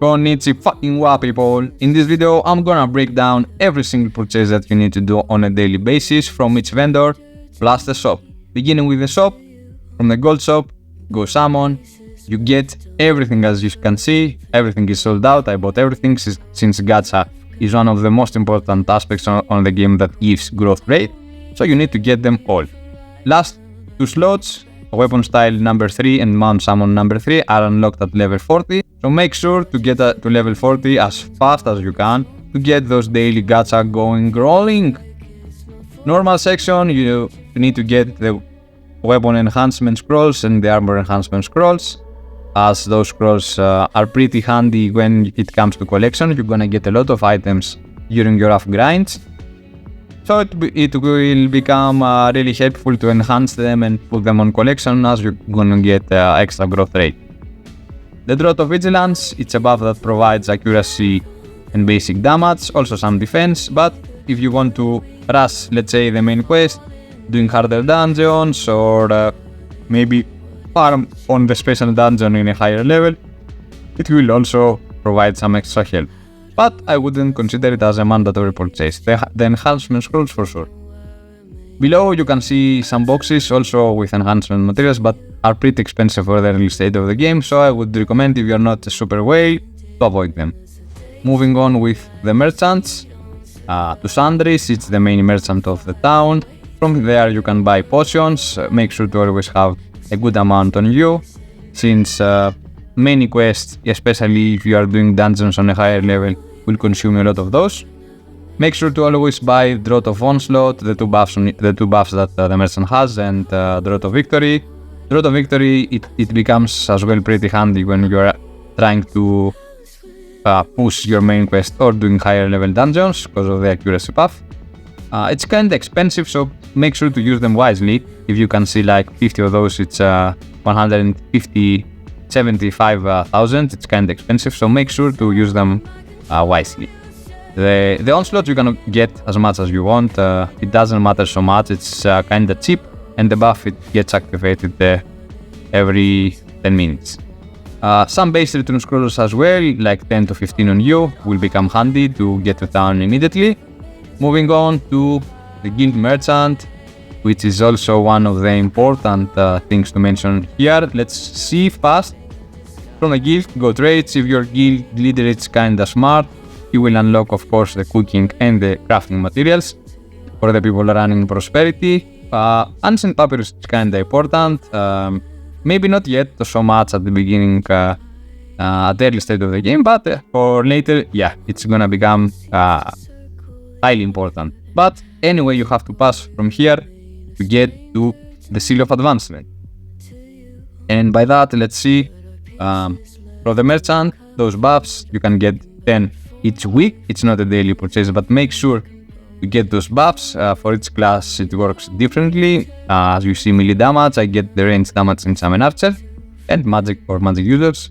Konnichiwa people! In this video, I'm gonna break down every single purchase that you need to do on a daily basis from each vendor, plus the shop. Beginning with the shop, from the gold shop, go summon, you get everything as you can see, everything is sold out, I bought everything since gacha is one of the most important aspects on the game that gives growth rate, so you need to get them all. Last two slots, weapon style number 3 and mount summon number 3 are unlocked at level 40, so make sure to get to level 40 as fast as you can to get those daily gacha going rolling. Normal section, you need to get the weapon enhancement scrolls and the armor enhancement scrolls, as those scrolls are pretty handy when it comes to collection. You're gonna get a lot of items during your rough grinds, so it will become really helpful to enhance them and put them on collection as you're gonna get extra growth rate. The Drought of Vigilance, it's a buff that provides accuracy and basic damage, also some defense, but if you want to rush, let's say, the main quest, doing harder dungeons or maybe farm on the special dungeon in a higher level, it will also provide some extra help. But I wouldn't consider it as a mandatory purchase. The enhancement scrolls for sure. Below you can see some boxes also with enhancement materials, but are pretty expensive for the early state of the game, so I would recommend, if you're not a super whale, to avoid them. Moving on with the merchants, to Sandris, it's the main merchant of the town. From there you can buy potions, make sure to always have a good amount on you, since many quests, especially if you are doing dungeons on a higher level, will consume a lot of those. Make sure to always buy Drought of Onslaught, the two buffs that the merchant has, and Drought of Victory. Drought of Victory, it becomes as well pretty handy when you are trying to push your main quest or doing higher level dungeons because of the accuracy buff. It's kinda expensive, so make sure to use them wisely. If you can see like 50 of those, it's 175,000. It's kinda expensive, so make sure to use them wisely. The Onslaught you're gonna get as much as you want. It doesn't matter so much. It's kinda cheap, and the buff, it gets activated every 10 minutes. Some base return scrolls as well, like 10 to 15 on you, will become handy to get to town immediately. Moving on to the Guild Merchant, which is also one of the important things to mention here. Let's see fast. From the guild, go trades. If your guild leader is kinda smart, you will unlock, of course, the cooking and the crafting materials for the people running Prosperity. Ancient Papyrus is kinda important. Maybe not yet so much at the beginning, at the early stage of the game, but for later, yeah, it's gonna become highly important. But anyway, you have to pass from here to get to the Seal of Advancement. And by that, let's see, for the merchant, those buffs, you can get 10 each week. It's not a daily purchase, but make sure to get those buffs. For each class, it works differently. As you see, melee damage, I get the range damage since I'm an archer, and magic for magic users.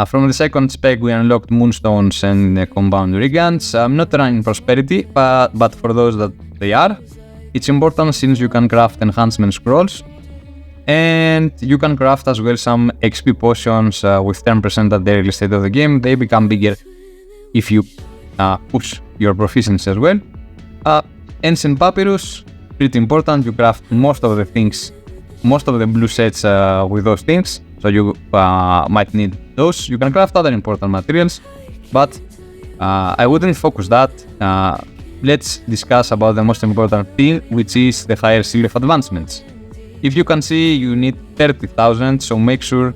From the second spec, we unlocked Moonstones and Compound Regans. I'm not running Prosperity, but for those that they are, it's important since you can craft enhancement scrolls, and you can craft as well some XP potions with 10% at the early state of the game. They become bigger if you push your proficiency as well. Ancient Papyrus, pretty important. You craft most of the things, most of the blue sets with those things, so you might need those. You can craft other important materials, but I wouldn't focus that. Let's discuss about the most important thing, which is the higher seal of advancements. If you can see, you need 30,000, so make sure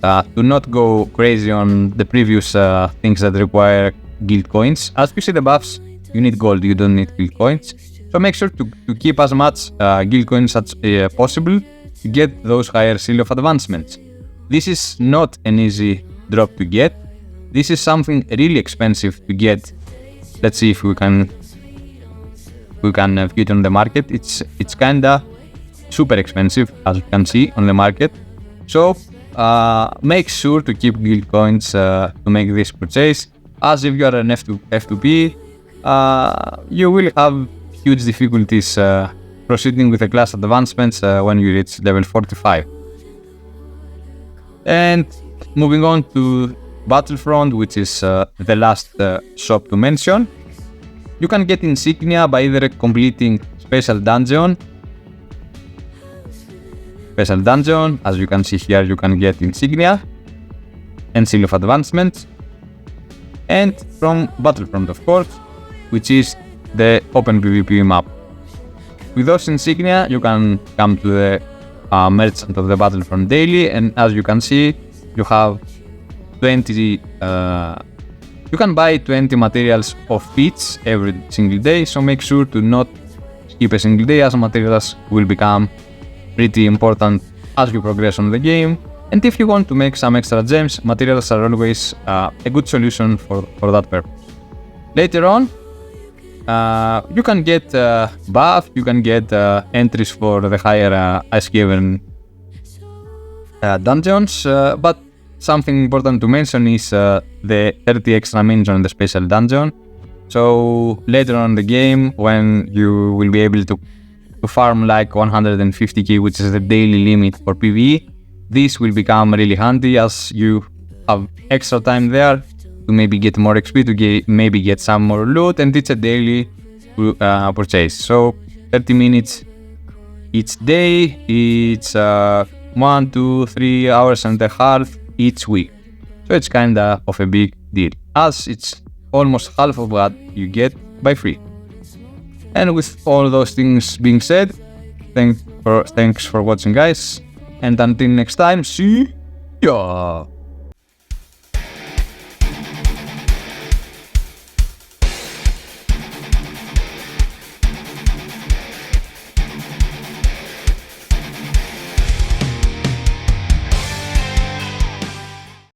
to not go crazy on the previous things that require guild coins. As you see the buffs, you need gold, you don't need guild coins. So make sure to keep as much guild coins as possible to get those higher seal of advancements. This is not an easy drop to get. This is something really expensive to get. Let's see if we can view it on the market. It's kinda super expensive, as you can see on the market. So make sure to keep guild coins to make this purchase, as if you are an F2P, you will have huge difficulties proceeding with the class advancements when you reach level 45. And moving on to Battlefront, which is the last shop to mention. You can get insignia by either completing special dungeon. As you can see here, you can get insignia and seal of advancement. And from Battlefront, of course, which is the open PvP map. With those insignia, you can come to the merchant of the Battlefront daily, and as you can see, you have 20. You can buy 20 materials of each every single day, so make sure to not skip a single day, as materials will become pretty important as you progress on the game. And if you want to make some extra gems, materials are always a good solution for that purpose. Later on, you can get buff, you can get entries for the higher Ice Cavern dungeons, but something important to mention is the 30 extra minions on the special dungeon. So later on in the game, when you will be able to farm like 150k, which is the daily limit for PvE, this will become really handy as you have extra time there to maybe get more XP, to maybe get some more loot, and it's a daily purchase. So 30 minutes each day, it's 1, 2, 3 hours and a half each week. So it's kinda of a big deal, as it's almost half of what you get by free. And with all those things being said, thanks for watching, guys, and until next time, see ya!